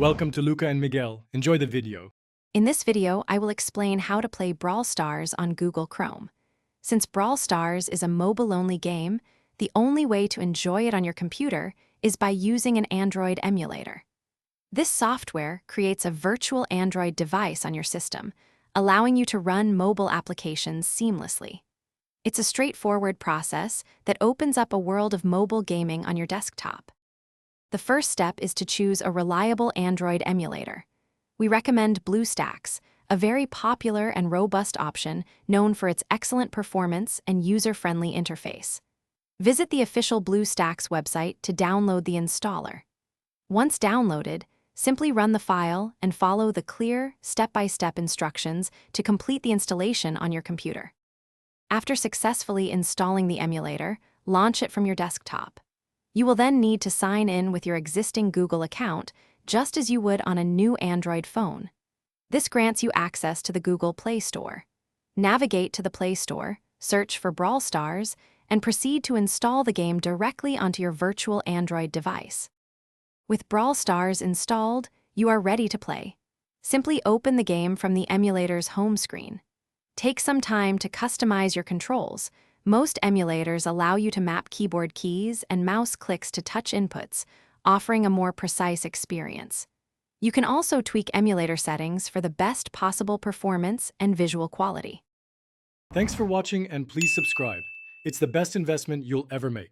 Welcome to Luca and Miguel. Enjoy the video. In this video, I will explain how to play Brawl Stars on Google Chrome. Since Brawl Stars is a mobile-only game, the only way to enjoy it on your computer is by using an Android emulator. This software creates a virtual Android device on your system, allowing you to run mobile applications seamlessly. It's a straightforward process that opens up a world of mobile gaming on your desktop. The first step is to choose a reliable Android emulator. We recommend BlueStacks, a very popular and robust option known for its excellent performance and user-friendly interface. Visit the official BlueStacks website to download the installer. Once downloaded, simply run the file and follow the clear, step-by-step instructions to complete the installation on your computer. After successfully installing the emulator, launch it from your desktop. You will then need to sign in with your existing Google account, just as you would on a new Android phone. This grants you access to the Google Play Store. Navigate to the Play Store, search for Brawl Stars, and proceed to install the game directly onto your virtual Android device. With Brawl Stars installed, you are ready to play. Simply open the game from the emulator's home screen. Take some time to customize your controls. Most emulators allow you to map keyboard keys and mouse clicks to touch inputs, offering a more precise experience. You can also tweak emulator settings for the best possible performance and visual quality. Thanks for watching and please subscribe. It's the best investment you'll ever make.